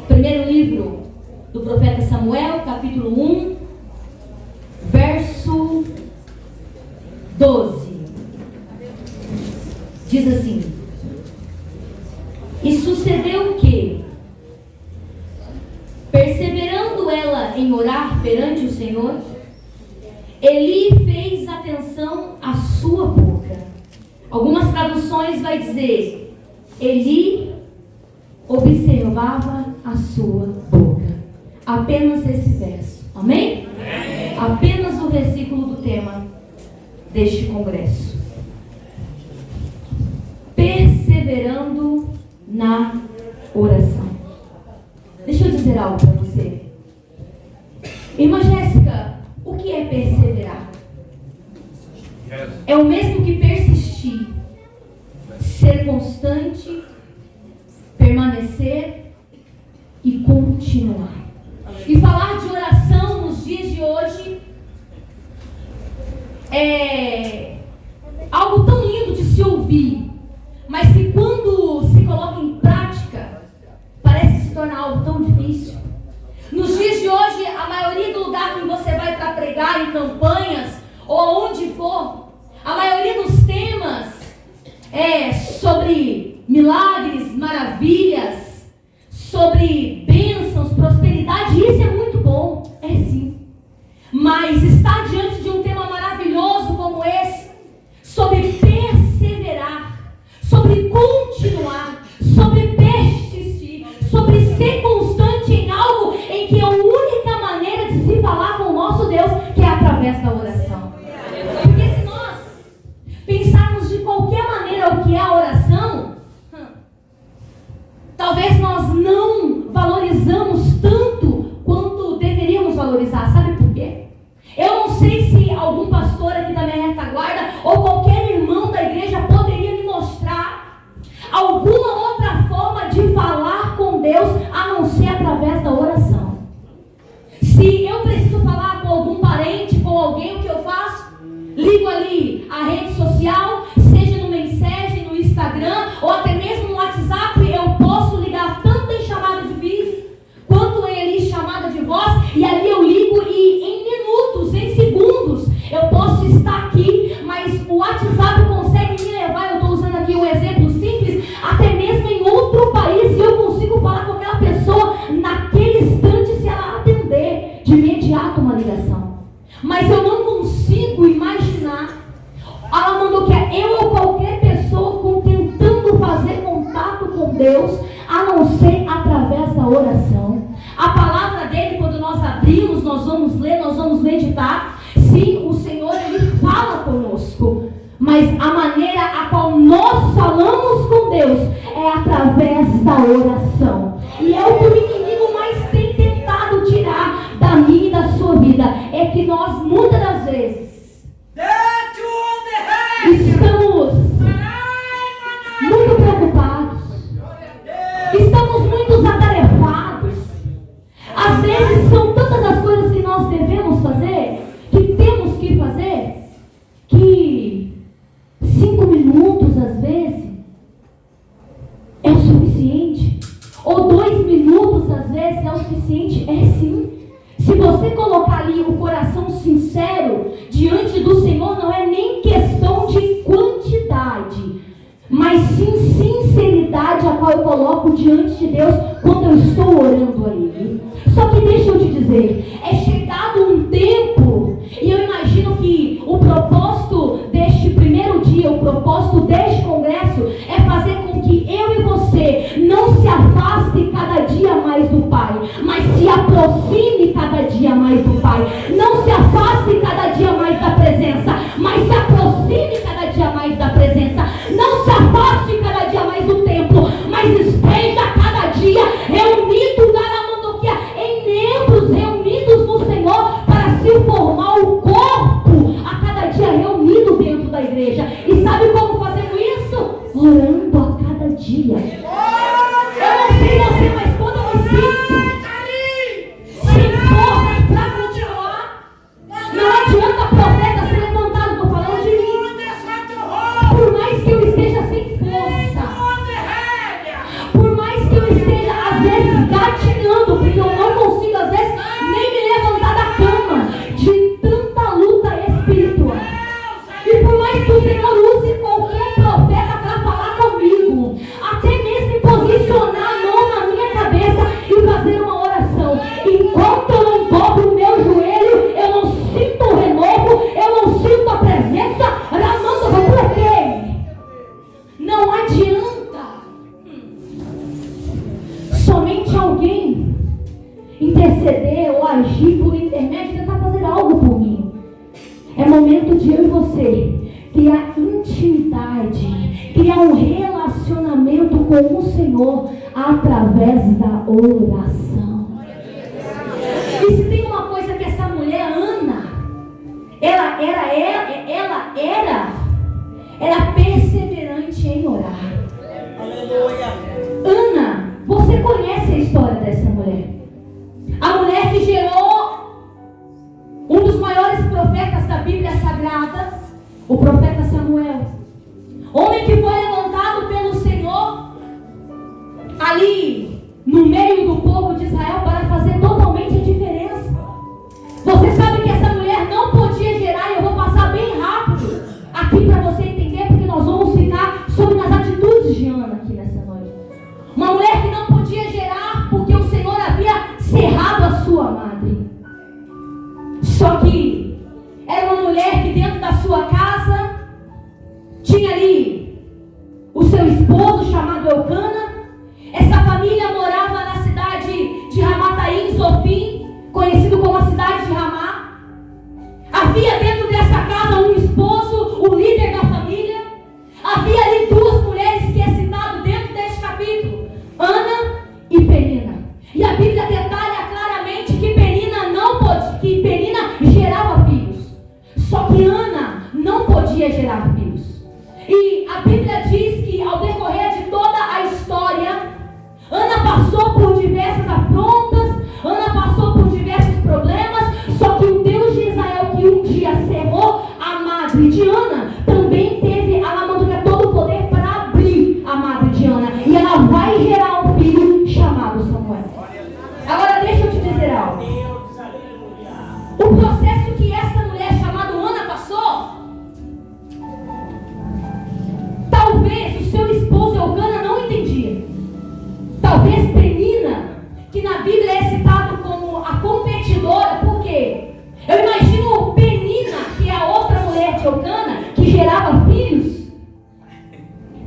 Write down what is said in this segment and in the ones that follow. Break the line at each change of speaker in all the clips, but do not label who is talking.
Primeiro livro do profeta Samuel, capítulo 1, verso 12. Diz assim: E sucedeu que, perseverando ela em orar perante o Senhor, Eli fez atenção à sua boca. Algumas traduções vai dizer: Eli observava a sua boca. Apenas esse verso. Amém? Amém. Apenas o versículo do tema deste congresso. Perseverando na oração. Deixa eu dizer algo para você. Irmã Jéssica, o que é perseverar? É o mesmo que persistir, ser constante, permanecer e continuar. E falar de oração nos dias de hoje é algo tão lindo de se ouvir, mas que quando se coloca em prática, parece se tornar algo tão difícil. Nos dias de hoje, a maioria do lugar que você vai para pregar, em campanhas ou aonde for, a maioria dos temas é sobre milagres, maravilhas, sobre bênçãos, prosperidade. Isso é muito bom, é sim. Mas estar diante de um tema maravilhoso como esse, sobre perseverar, sobre continuar, sobre persistir, sobre ser constante em algo em que a única maneira de se falar com o nosso Deus que é através da oração. Porque se nós pensarmos de qualquer maneira o que é a oração, talvez nós não valorizamos tanto quanto deveríamos valorizar. Sabe por quê? Eu não sei se algum pastor aqui da minha retaguarda ou qualquer irmão da igreja poderia me mostrar alguma outra forma de falar com Deus a não ser através da oração. Se eu preciso falar com algum parente, com alguém, o que eu faço? Ligo ali a rede social, seja no Mensagem, no Instagram ou até mesmo no WhatsApp. Eu posso ligar tanto em chamada de vídeo quanto em ali chamada de voz, e ali eu ligo e em minutos, em segundos eu posso estar aqui, mas o WhatsApp consegue me levar, eu estou usando aqui um exemplo simples, até mesmo em outro país, e eu consigo falar com aquela pessoa naquele instante se ela atender de imediato uma ligação. Mas eu não consigo imaginar, ela mandou que eu ou qualquer pessoa tentando fazer contato com Deus, a não ser através da oração. A palavra dele, quando nós abrimos, nós vamos ler, nós vamos meditar. Sim, o Senhor, ele fala conosco, mas a maneira a qual nós falamos com Deus é através da oração. E é o que o inimigo mais tem tentado tirar da minha e da sua vida, é que nós muitas das vezes estamos muito preocupados, estamos muito atarefados. Às vezes são tantas as coisas que nós devemos fazer, que temos que fazer, que 5 minutos às vezes é o suficiente, ou 2 minutos às vezes é o suficiente. É sim. Se você colocar ali o coração sincero diante do Senhor, não é nem questão de quantidade, mas sim sinceridade a qual eu coloco diante de Deus quando eu estou orando a Ele. Só que deixa eu te dizer, é chegado um tempo, e eu imagino que o propósito deste primeiro dia, o propósito deste congresso é fazer com que eu e você não se afaste cada dia mais do Pai, mas se aproxime cada dia mais do Pai. Não se afaste cada dia mais da presença, mas se aproxime cada dia mais da presença. Não se afaste cada dia mais do templo, mas esteja cada dia reunido em membros reunidos no Senhor, para se formar o corpo a cada dia reunido dentro da igreja. E sabe como fazemos isso? Orando a cada dia. Eu não sei você, mas quando eu me sinto sem forças para continuar, interceder ou agir por intermédio, tentar fazer algo por mim. É momento de eu e você criar intimidade, criar um relacionamento com o Senhor através da oração. E se tem uma coisa que essa mulher, Ana, ela era perseverante em orar.
Aleluia.
Ana, você conhece a história dessa mulher? A mulher que gerou um dos maiores profetas da Bíblia Sagrada, o profeta Samuel. Homem que foi levantado pelo Senhor ali no meio do povo de Israel para fazer totalmente a diferença. Você sabe que essa mulher não podia gerar, e eu vou passar bem rápido aqui para você entender, porque nós vamos ficar sobre as atitudes de Ana aqui nessa noite. Uma mulher que não podia gerar porque o Senhor havia cerrado a sua madre. Só que era uma mulher que dentro da sua casa tinha ali o seu esposo chamado Eucana. Essa família morava na cidade de Ramataim, Zofim, conhecido como a cidade de Ramá. Havia dentro dessa casa um esposo, o líder da família. Havia ali duas mulheres que é citado dentro deste capítulo, Ana e Penina. E a Bíblia detalha claramente que Penina gerava filhos. Só que Ana não podia gerar filhos. E a Bíblia diz que ao decorrer de toda a história, Ana passou por diversas afrontas, Ana passou por diversos problemas. Só que o Deus de Israel, que um dia cerrou a madre de Ana, também teve a Lamanduca todo o poder para abrir a madre de Ana. E ela vai gerar um filho chamado Samuel. Agora deixa eu te dizer algo. O processo que essa mulher chamada Ana passou, talvez o seu esposo Eucana não entendia. Talvez Penina, que na Bíblia é citado como a competidora, por quê? Eu imagino Penina, que é a outra mulher de Eucana, que gerava filhos,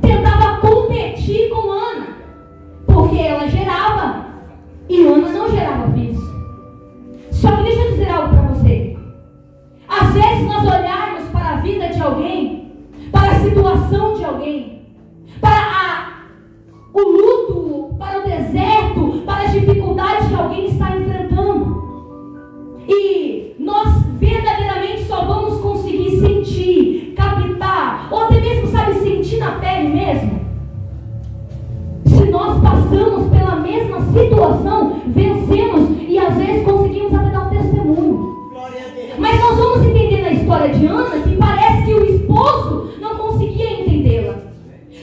tentava competir com Ana, porque ela gerava e Ana não gerava filhos. Só que deixa eu dizer algo para você. Às vezes nós olharmos para a vida de alguém, para a situação de alguém, para o luto, para o deserto, para as dificuldades que alguém está enfrentando. E nós verdadeiramente só vamos conseguir sentir, captar, ou até mesmo, sentir na pele mesmo, se nós passamos pela mesma situação, vencemos e às vezes conseguimos até dar um testemunho. Mas nós vamos entender na história de Ana que parece que o esposo não conseguia entendê-la,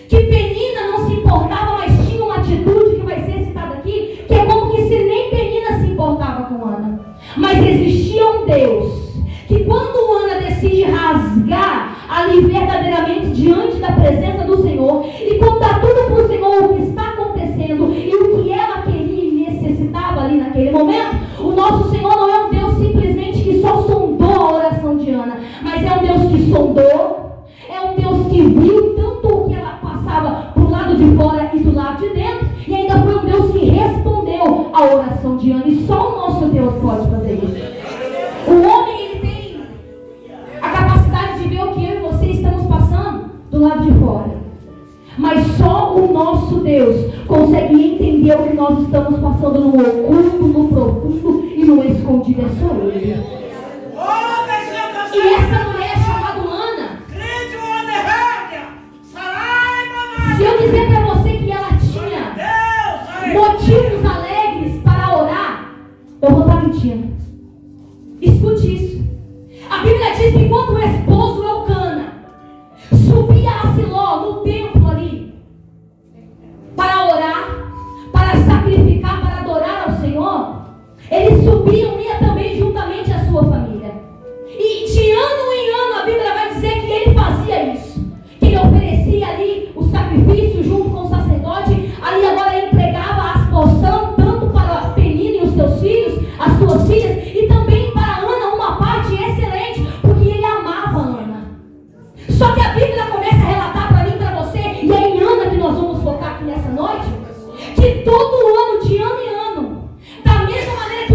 que Penina não se importava, mas tinha uma atitude que vai ser citada aqui, que é como que se nem Penina se importava com Ana. Mas existia um Deus que quando Ana decide rasgar ali verdadeiramente diante da presença do Senhor e contar tudo para o Senhor o que está acontecendo e o que ela queria e necessitava ali naquele momento, o nosso Senhor não é um Deus simplesmente que só sondou a oração de Ana, mas é um Deus que sondou, é um Deus que viu tanto o que ela passava pro lado de fora e do lado de dentro, e ainda foi um Deus que respondeu a oração de Ana. E só o nosso Deus pode fazer isso. O homem, ele tem a capacidade de ver o que eu e você estamos passando do lado de fora, mas só o nosso Deus consegue entender o que nós estamos passando no oculto, no profundo e no escondido. É só Ele. E essa mulher chamada Ana, se eu dizer para você que ela tinha motivos alegres para orar, eu vou estar mentindo. Escute isso. A Bíblia diz que quando o esposo Eucana subia a Siló, no templo ali, para orar, para sacrificar, para adorar ao Senhor, eles subiam e ia também juntamente a sua família. E de ano em ano a Bíblia vai dizer que ele fazia isso, que ele oferecia ali o sacrifício junto com o sacerdote, ali agora entregava as porções tanto para Penina e os seus filhos, as suas filhas, e também para Ana uma parte excelente, porque ele amava Ana. Só que a Bíblia começa a relatar para mim e para você, e é em Ana que nós vamos focar aqui nessa noite, que todo ano, de ano em ano, da mesma maneira que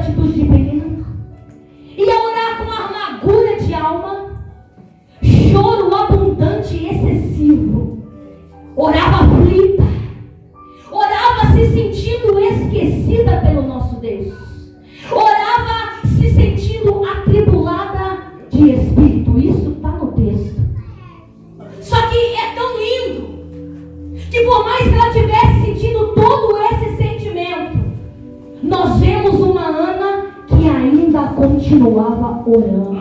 atitude de pena, ia orar com amargura de alma, choro abundante e excessivo, orava aflita, orava se sentindo esquecida pelo nosso Deus, orava se sentindo atribulada de espírito. Isso está no texto. Só que é tão lindo que por mais que ela tivesse sentido todo esse sentimento, nós vemos uma Ana que ainda continuava orando.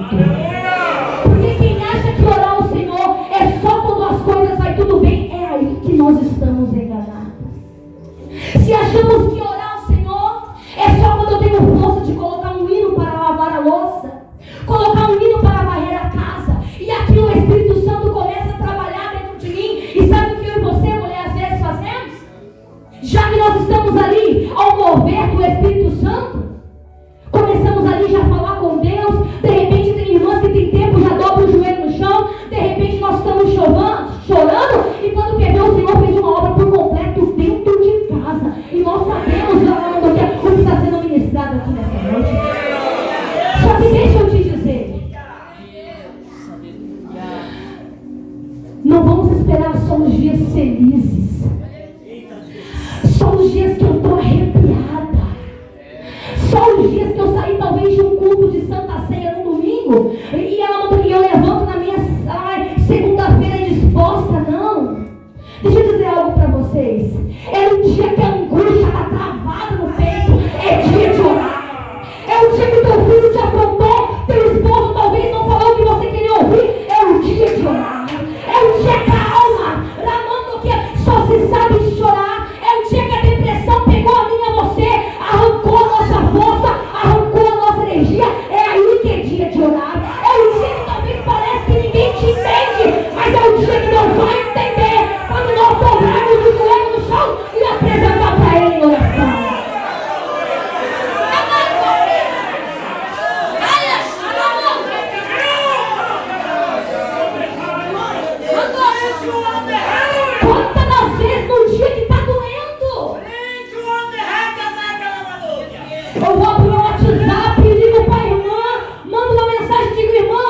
Porque quem acha que orar ao Senhor é só quando as coisas vai tudo bem, é aí que nós estamos enganados. Se achamos que orar ao Senhor é só quando eu tenho força de colocar um hino para lavar a louça, colocar um hino para varrer a casa, e aqui o Espírito Santo começa a trabalhar dentro de mim. E sabe o que eu e você, mulher, às vezes fazemos? Já que nós estamos ali ao mover do Espírito Santo, começamos ali já a falar com Deus. De repente tem irmãs que tem tempo, já dobra o joelho no chão. De repente nós estamos chorando, e quando quer ver, o Senhor fez uma obra por completo dentro de casa. E nós sabemos o que está sendo ministrado aqui nessa noite. Só que deixa eu te dizer, não vamos esperar só os dias felizes, só os dias que eu estou arrepiada, só os dias que eu saí talvez de um culto de Santa Ceia no domingo, e eu levanto na minha segunda-feira disposta. Não, deixa eu dizer algo para vocês. É um dia que a angústia está travada no peito, é dia de orar. É o dia que teu filho te afrontou, teu esposo talvez não falou o que você queria ouvir, é o dia de orar. É o dia que a alma, ramando que só se sabe chorar. É o dia que a depressão pegou a mim e a você, arrancou a nossa força, arrancou a nossa energia. É aí que é dia de orar. É o dia que talvez parece que ninguém te entende, mas é o dia que Deus vai entender quando nós dobrarmos o joelho no chão e apresentar para Ele em oração. Quantas das vezes no dia que está doendo, eu vou pro meu WhatsApp e ligo para a irmã, mando uma mensagem e digo: irmã,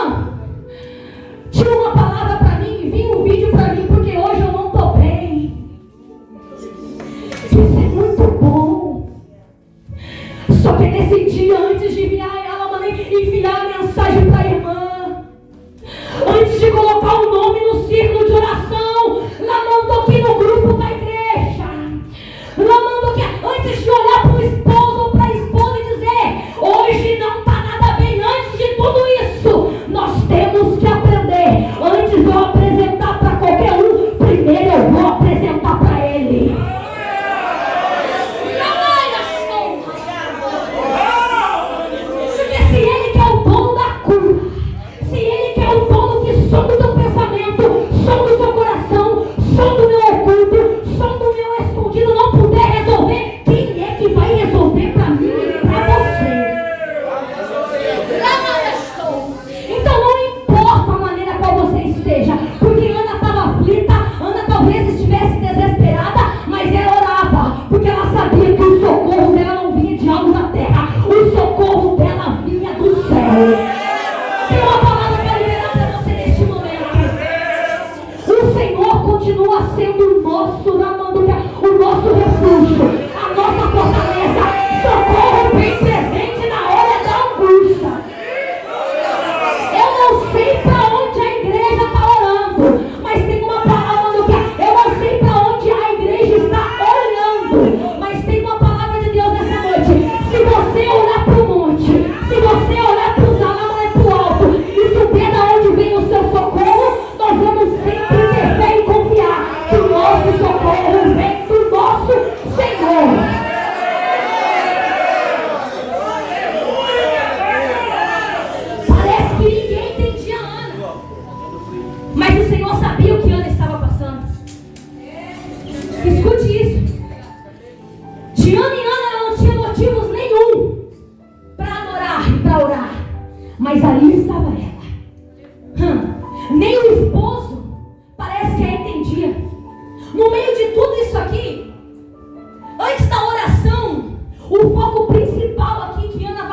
tira uma palavra para mim, envia um vídeo para mim, porque hoje eu não estou bem. Isso é muito bom. Só que nesse dia, antes de enviar a mensagem para a irmã, antes de colocar o nome no círculo de oração, lá mandou aqui no grupo da igreja, lá mandou aqui, antes de olhar para o esposo ou para a esposa e dizer: hoje não está nada bem, antes de tudo isso, nós temos que aprender. Antes de eu apresentar para qualquer um, primeiro eu vou apresentar para Ele. Porque se Ele que é o dono da cura, se Ele que é o dono que som do teu pensamento, som do seu coração, som do meu oculto, som do meu escondido, não puder resolver, quem é que vai resolver para mim e para você? Então não importa a maneira qual você esteja, porque Ana estava aflita, Ana talvez estivesse desesperada, mas ela orava, porque ela sabia que o socorro dela não vinha de algo na terra, o socorro dela vinha do céu. Tem uma palavra para liberar para você neste momento. O Senhor continua sendo o nosso refúgio, a nossa fortaleza, socorro bem presente na hora da angústia. Eu não sei para onde a igreja está orando, mas tem uma palavra que eu não sei para onde a igreja está olhando, mas tem uma palavra de Deus nessa noite. Se você olhar para o monte, se você olhar para os alamas para o alto e souber de onde vem o seu socorro, nós vamos sempre ter fé e confiar que o nosso socorro vem do nosso Senhor. Parece que ninguém entendia Ana, mas o Senhor sabia o que Ana estava passando. Escute isso. De Ana em Ana ela não tinha motivos nenhum para adorar e para orar, mas ali estava ela. Nem o esposo parece que a entendia. No meio de tudo isso aqui, antes da oração, o foco principal aqui que Ana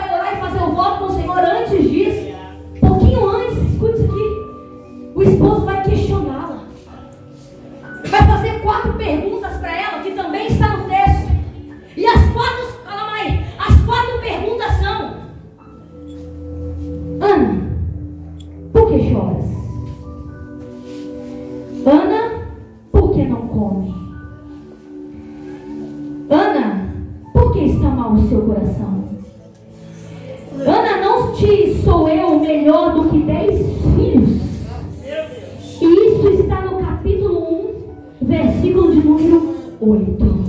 amar o seu coração. Ana, não te sou eu melhor do que 10 filhos? E isso está no capítulo 1, versículo de número 8.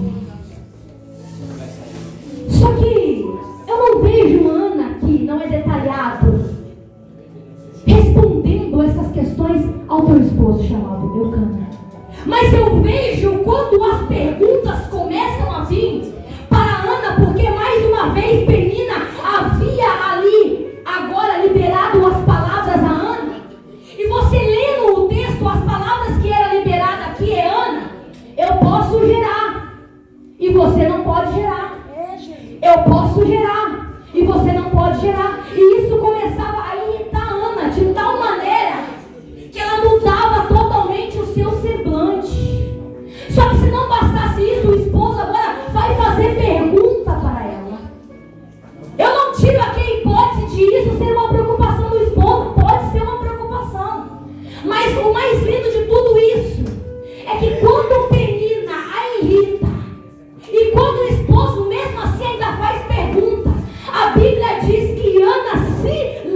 Só que eu não vejo Ana aqui, não é detalhado, respondendo essas questões ao teu esposo chamado Eucana. Mas eu vejo quando as perguntas começam a vir para Ana, porque mais uma vez Penina havia ali agora liberado as palavras a Ana. E você lendo o texto, as palavras que era liberada aqui é: Ana, eu posso gerar e você não pode gerar. Eu posso gerar e você não pode gerar. E isso começava a irritar Ana de tal maneira que ela mudava totalmente o seu semblante. Só que se não bastasse isso, o esposo agora vai fazer pergunta para ela. Eu não tiro aqui a hipótese de isso ser uma preocupação do esposo, pode ser uma preocupação. Mas o mais lindo de tudo isso é que quando Penina a irrita, e quando o esposo mesmo assim ainda faz pergunta, a Bíblia diz que Ana se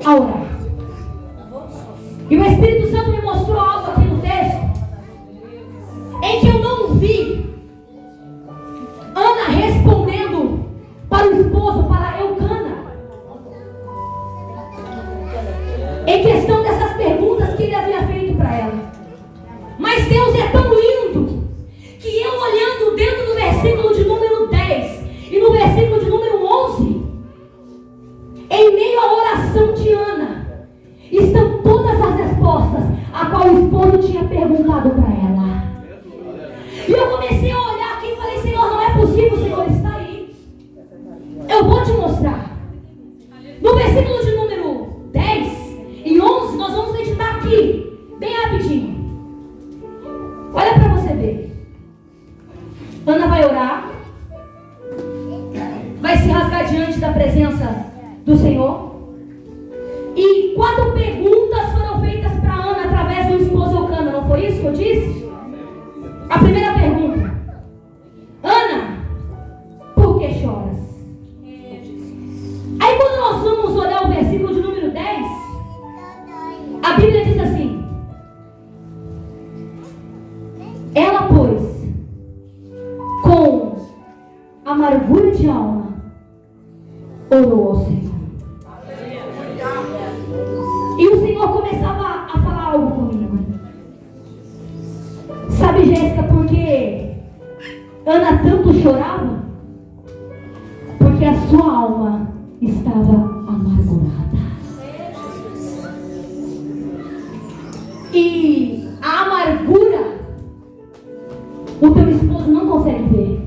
a orar. E o Espírito Santo me mostrou algo aqui no texto, em que eu não vi Ana respondendo para o esposo, para Eucana, em questão dessas perguntas que ele havia feito para ela. Mas Deus é tão lindo, que eu olhando dentro do versículo de número 10 e no versículo de número 11, em meio à oração de Ana, estão todas as respostas a qual o esposo tinha perguntado para ela. E eu comecei a olhar aqui e falei: Senhor, não é possível, Senhor, está aí. Eu vou te mostrar. No versículo de número 10 e 11, nós vamos meditar aqui, bem rapidinho. Olha para você ver. Ana vai orar, vai se rasgar diante da presença do Senhor. E 4 perguntas foram feitas para Ana através do esposo Eucana. Não foi isso que eu disse? A primeira pergunta: Ana, por que choras? Aí quando nós vamos olhar o versículo de número 10, a Bíblia diz assim: ela, pois, com amargura de alma, orou ao Senhor. E o Senhor começava a falar algo comigo. Sabe, Jéssica, por que Ana tanto chorava? Porque a sua alma estava amargurada. E a amargura, o teu esposo não consegue ver.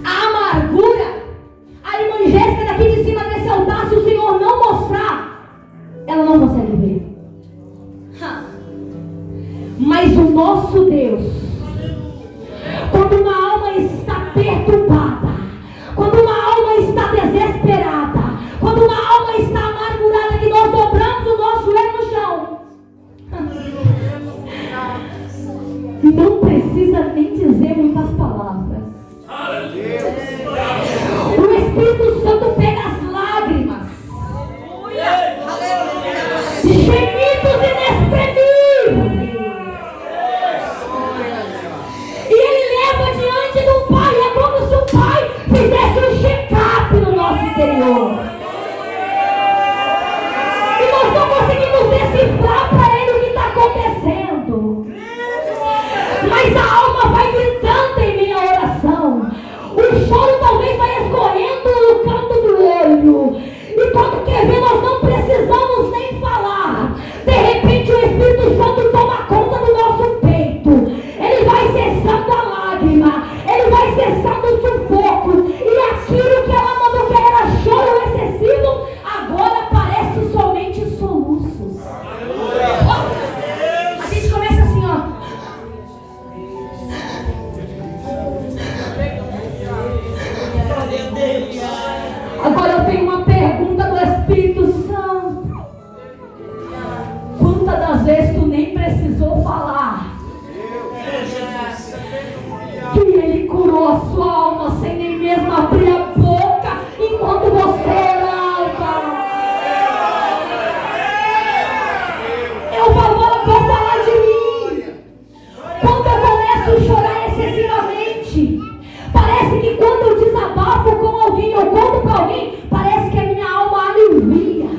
A amargura, a irmã Jéssica daqui de cima desse altar, se o Senhor não mostrar, ela não consegue ver. Mas o nosso Deus, quando uma alma está perturbada, quando uma alma está desesperada, quando uma alma está amargurada, que nós dobramos o nosso joelho no chão, não precisa nem dizer muitas palavras. O Espírito Santo pega as lágrimas, gemidos inexprimíveis, e ele leva diante do Pai. É como se o Pai fizesse um check-up no nosso interior, e nós não conseguimos decifrar para ele o que está acontecendo. Mas a alma vai gritando em minha oração. O choro talvez vai escorrendo no canto do olho. E quando quer ver, nós não precisamos nem falar. De repente o Espírito Santo toma conta do nosso peito. Ele vai cessando a lágrima. Ele vai cessando o sufoco. E aquilo que ela mandou que era choro excessivo, agora parece somente soluços. A gente começa assim, ó. Agora eu tenho uma pergunta do Espírito Santo. Quantas das vezes tu nem precisou falar que ele curou a sua alma sem nem mesmo abrir a boca enquanto você orava? Eu vou falar de mim. Quando eu começo a chorar excessivamente, parece que quando eu desabafo com alguém, eu conto para alguém, parece que a minha alma alivia.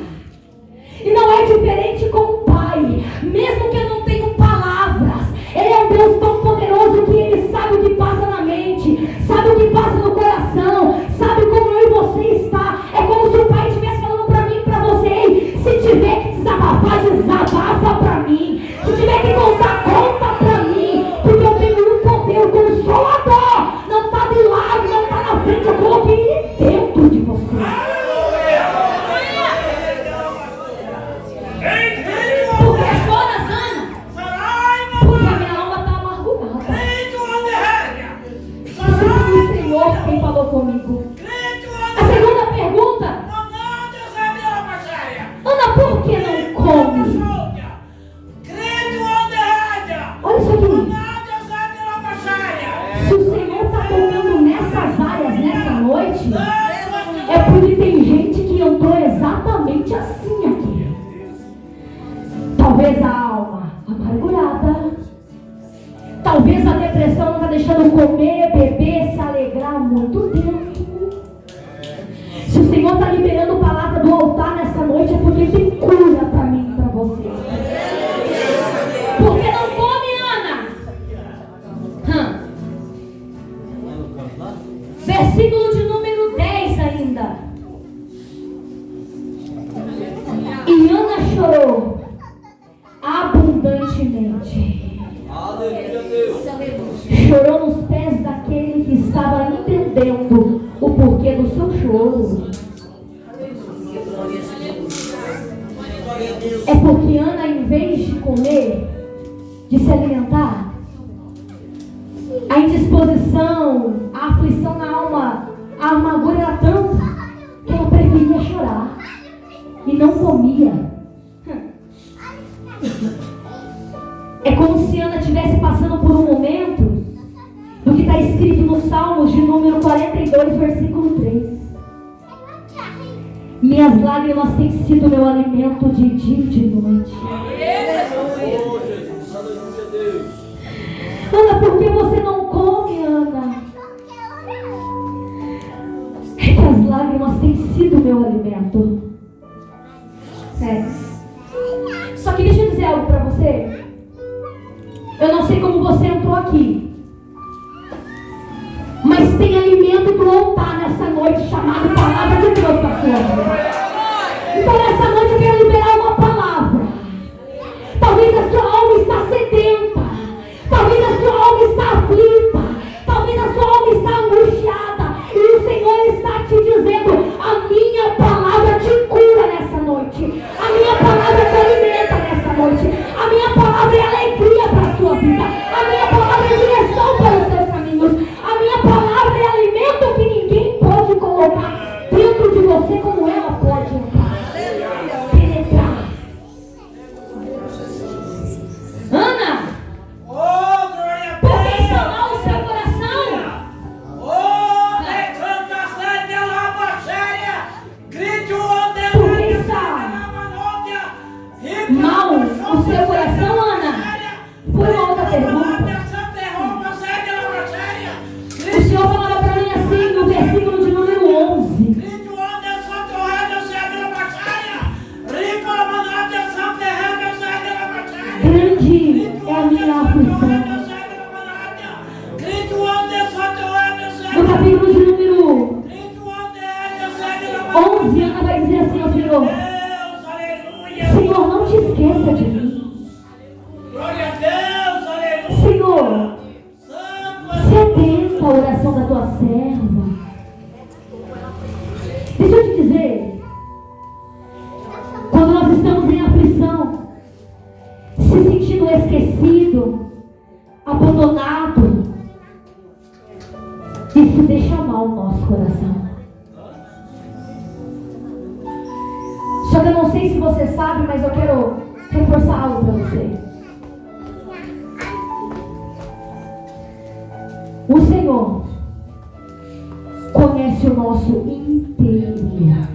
E não é diferente com o Pai. Mesmo que eu não tenha palavras, Ele é um Deus tão poderoso que Ele sabe o que passa na mente, sabe o que passa no coração, sabe como eu e você está. É como se o Pai estivesse falando para mim e para você: ei, se tiver que desabafar, desabafa para mim. Se tiver que contar, conta para mim. Porque eu tenho um poder, o Consolador não está de lado, não está na frente, eu coloquei ele dentro de você. Senhor está liberando palavra do altar nessa noite, é porque tem cura para mim e para você. Porque não come, Ana? Versículo de número 10 ainda. E Ana chorou abundantemente.
Aleluia, Deus.
Chorou nos pés daquele que estava entendendo o porquê do seu choro. É porque Ana, em vez de comer, de se alimentar, a indisposição, a aflição na alma, a amargura era tanta que ela preferia chorar e não comia. É como se Ana estivesse passando por um momento do que está escrito nos Salmos de número 42, versículo 3. Minhas lágrimas têm sido meu alimento de dia e de noite. Ana, por que você não come, Ana? É que as lágrimas têm sido meu alimento. Sério. Só que deixa eu dizer algo para você. Eu não sei como você entrou aqui, mas tem alimento do altar nessa noite chamado Palavra de Deus para sua vida. Então nessa noite eu quero liberar uma palavra. Talvez a sua alma está sedenta, talvez a sua alma está aflita, talvez a sua alma está angustiada, e o Senhor está te dizendo: a minha palavra te cura nessa noite, a minha palavra te alimenta nessa noite, a minha palavra é alegria para a sua vida, a minha palavra é direção para os seus caminhos, a minha palavra é alimento que ninguém pode colocar dentro de você como ela pode entrar, penetrar. Ana, por que está mal o seu coração? Por que está mal o seu coração, Ana? Foi uma outra pergunta. O Senhor falava para mim assim no versículo de número 11. Grande é a minha aflição. No capítulo de número 11, Ana vai dizer assim ao Senhor: Senhor, não te esqueça de mim. Senhor, se atenta à oração da tua serva. Deixa eu te dizer, quando nós estamos em aflição, se sentindo esquecido, abandonado, isso deixa mal o nosso coração. Só que eu não sei se você sabe, mas eu quero reforçar algo para você. O Senhor conhece o nosso interior.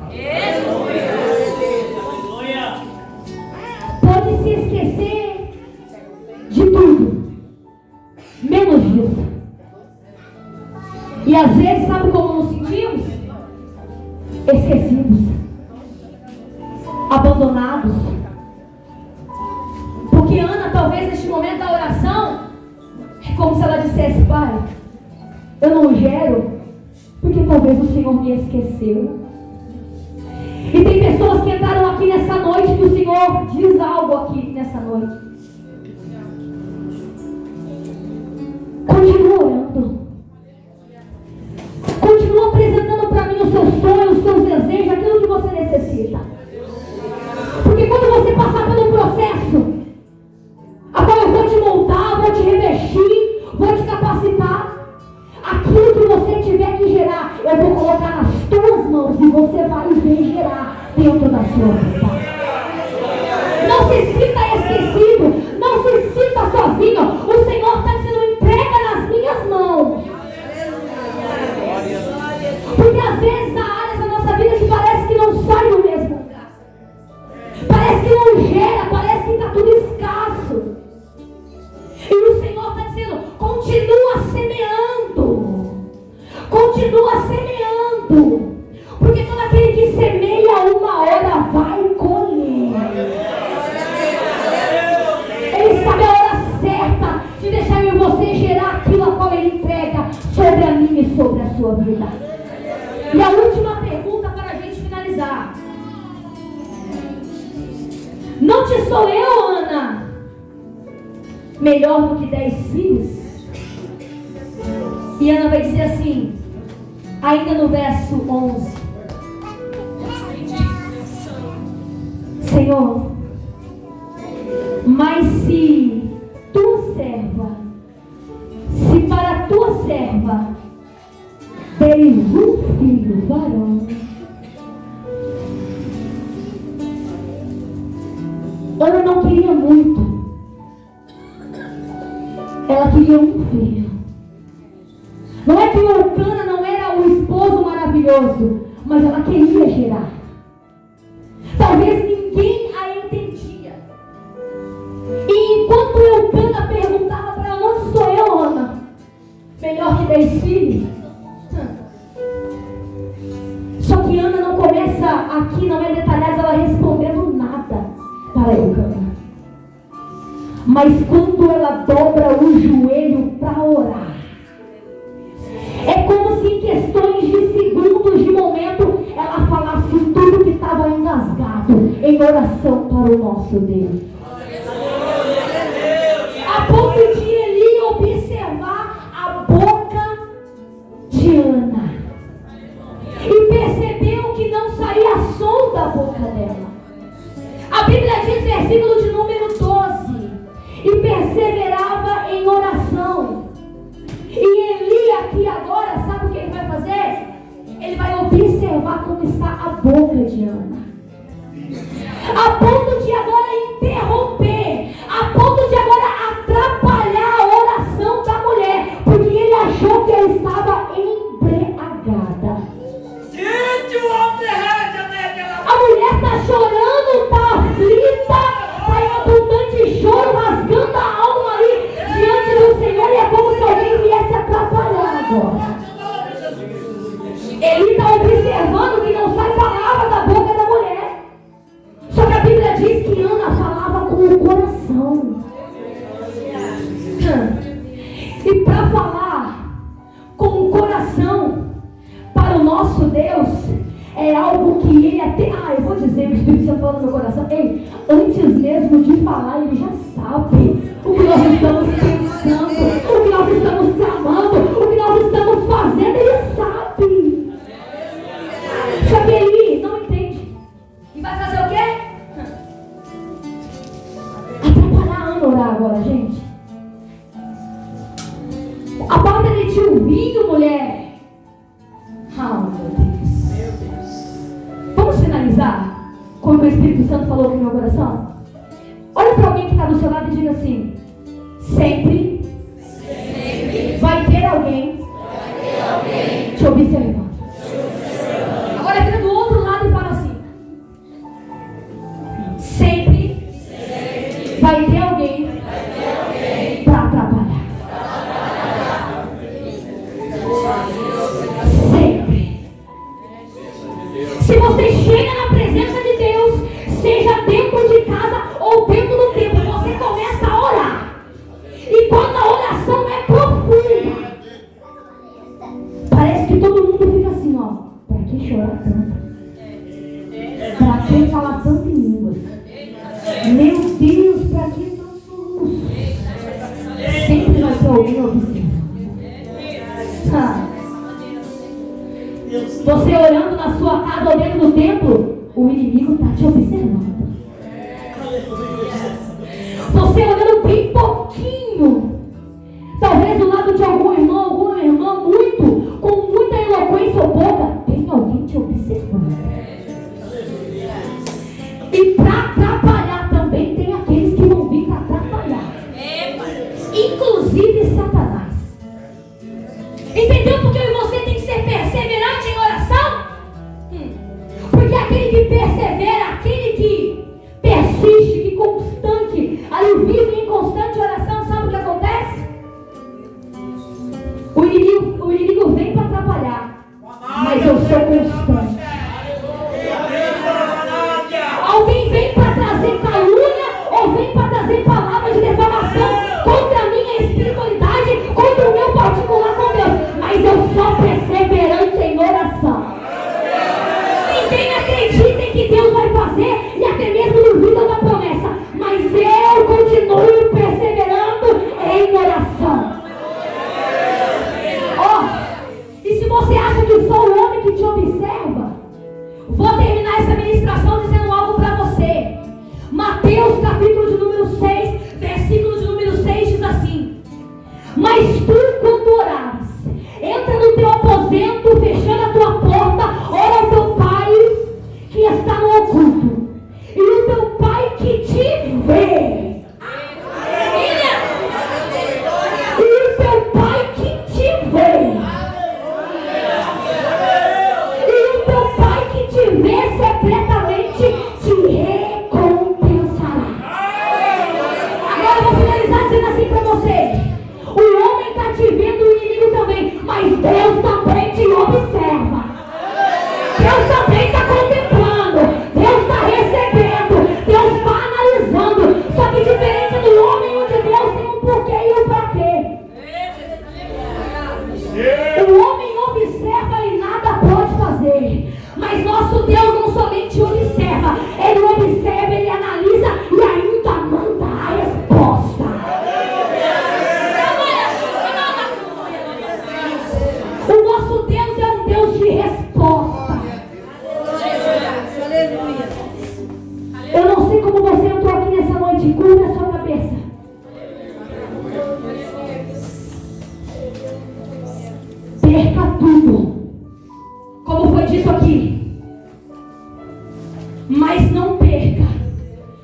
Pode se esquecer de tudo, menos disso. E às vezes, sabe como nos sentimos? Esquecidos, abandonados. Porque Ana, talvez neste momento da oração, é como se ela dissesse: Pai, eu não gero porque talvez o Senhor me esqueceu. E tem pessoas que entraram aqui nessa noite que o Senhor diz algo aqui nessa noite. Continua orando. Continua apresentando para mim os seus sonhos, os seus desejos, aquilo que você necessita. Porque quando você passar pelo processo, agora eu vou te montar, vou te revestir, vou te capacitar. Aquilo que você tiver que gerar, eu vou colocar nas tuas mãos e você vai ver gerar dentro da sua vida. Não se sinta esquecido, não se sinta sozinho. O Senhor está dizendo: entrega nas minhas mãos. Porque às vezes há áreas da nossa vida que parece que não sai do mesmo lugar. Parece que não gera, parece que está tudo escasso. E o Senhor está dizendo: continua semeando. Continua semeando. Porque todo aquele que Não te sou eu, Ana, melhor do que 10 filhos? E Ana vai dizer assim, ainda no verso 11: Senhor, mas se tua serva, se para tua serva deres um filho varão, Ana não queria muito, ela queria um filho. Não é que o Elcana não era o esposo maravilhoso, mas ela queria gerar. Talvez ninguém a entendia. E enquanto Elcana perguntava para ela, onde sou eu, Ana? Melhor que 10 filhos? Só que Ana não começa aqui, não é detalhada ela respondendo nada para Elcana. Mas quando ela dobra o joelho para orar, é como se em questões de segundos, de momento, ela falasse tudo que estava engasgado em oração para o nosso Deus. A ponto de Eli observar a boca de Ana e percebeu que não saía som da boca dela. A Bíblia diz, versículo de número 12: e perseverava em oração. E Eli aqui agora, sabe o que ele vai fazer? Ele vai observar como está a boca de Ana, a ponto de agora interromper, a ponto de agora atrapalhar a oração da mulher, porque ele achou que ela estava embriagada. A mulher está chorando, está aflita, está em abundante choro, rasgando a alma ali diante do Senhor, e é como se alguém viesse atrapalhar agora. Ele está observando que não sai palavra da boca da mulher. Só que a Bíblia diz que Ana falava com o coração. E para falar com o coração para o nosso Deus, é algo que ele até... eu vou dizer, o Espírito Santo falando no meu coração. Ei, antes mesmo de falar, ele já sabe o que nós estamos pensando, o que nós estamos clamando, o que nós estamos fazendo, ele sabe. Só que ele não entende. E vai fazer o quê? Atrapalhar a Ana orar agora, gente. A porta de te ouvindo, mulher. Meu Deus. Vamos finalizar com o que o Espírito Santo falou aqui no meu coração? Olha para alguém que está do seu lado e diga assim: sempre vai ter alguém te observando. Agora vira do outro lado e fala assim: sempre vai ter alguém para atrapalhar. Sempre. Se você chega na presença de Deus, seja dentro de casa ou dentro do templo, você começa a orar. E quando a oração é profunda, parece que todo mundo fica assim, ó. Para que chorar tanto? Para que falar tanto em línguas? Meu Deus, para que tanto soluço? Sempre vai ter alguém observando. Você orando na sua casa ou dentro do templo, o inimigo está te observando. Você orando bem pouquinho, talvez do lado de alguma irmã muito, com muita eloquência ou boca, tem alguém te observando. E para atrapalhar também tem aqueles que vão vir para atrapalhar, inclusive Satanás. Entendeu porque eu e você tem que ser perseverante em oração? Porque aquele que persevera, aquele que persiste, que constante, ali vive em constante oração, sabe o que acontece? O inimigo vem para atrapalhar, mas eu sou constante. Alguém vem para trazer calúnia ou vem para trazer palavras de defamação contra a minha espiritualidade, contra o meu particular com Deus, mas eu sou perseverante em oração. Ninguém acredita em que Deus vai fazer e até mesmo duvida da promessa, mas eu continuo perseverando em oração. E se você acha que sou o homem que te observa, vou terminar essa ministração dizendo algo para você. Mateus capítulo de número 6, versículo de número 6 diz assim: mas tu, quando orares, entra no teu aposento, fechando a tua porta, ora ao teu Pai que está no oculto, e o teu Pai que te vê. E o teu Pai que te vê. E o teu Pai que te vê secretamente te recompensará. Agora eu vou finalizar dizendo assim para você: o homem está te vendo, o inimigo também, mas Deus também te observa. Deus também está contemplando, Deus está recebendo, Deus está analisando. Só que diferente do homem, onde Deus tem um porquê e um pra quê. O homem observa e nada pode fazer, mas nosso Deus não somente observa, Ele observa, Ele analisa e ainda manda a resposta. O nosso Deus é um Deus de resposta. Eu não sei como você entrou aqui nessa noite, curva a sua cabeça. Perca tudo, como foi dito aqui, mas não perca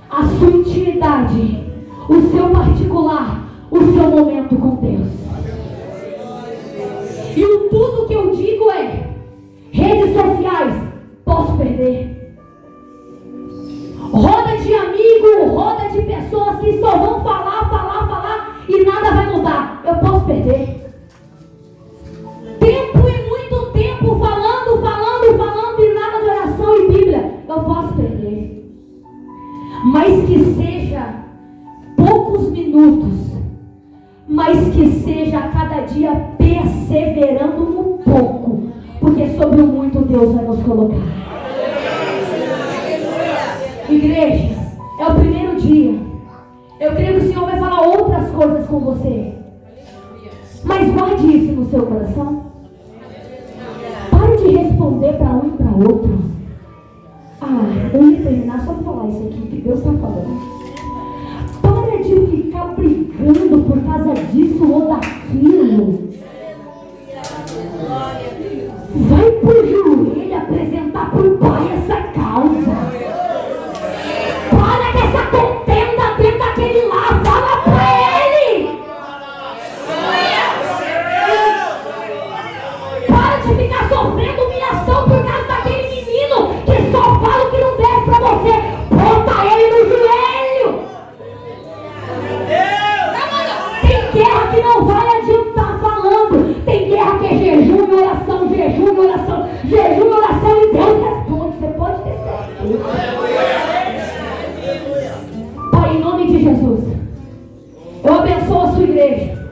a sua intimidade, o seu particular, o seu momento com Deus. E o tudo que eu digo é: redes sociais, posso perder. Roda de amigo, roda de pessoas que só vão falar e nada vai mudar, eu posso perder. Tempo e muito tempo falando e nada de oração e Bíblia, eu posso perder. Mas que seja poucos minutos, mas que seja a cada dia perseverando no pouco, porque sobre o muito Deus vai nos colocar. Igreja, é o primeiro dia. Eu creio que o Senhor vai falar outras coisas com você, mas guarde isso no seu coração. Pare de responder para um e para outro. Eu ia terminar só para falar isso aqui que Deus está falando. Para de ficar brigando por causa disso ou daquilo. Vai pro joelho apresentar para o Pai essa causa. Para com essa contenda dentro daquele lá. Fala para Ele. Para de ficar sofrendo humilhação por causa daquele menino que só fala o que não deve para você. Bota ele no joelho. Tem guerra que não vai adiantar falando. Tem guerra que é jejum e oração, jejum e oração, jejum e oração, e Deus responde. Você pode ter certeza. Pai, em nome de Jesus, eu abençoo a sua igreja.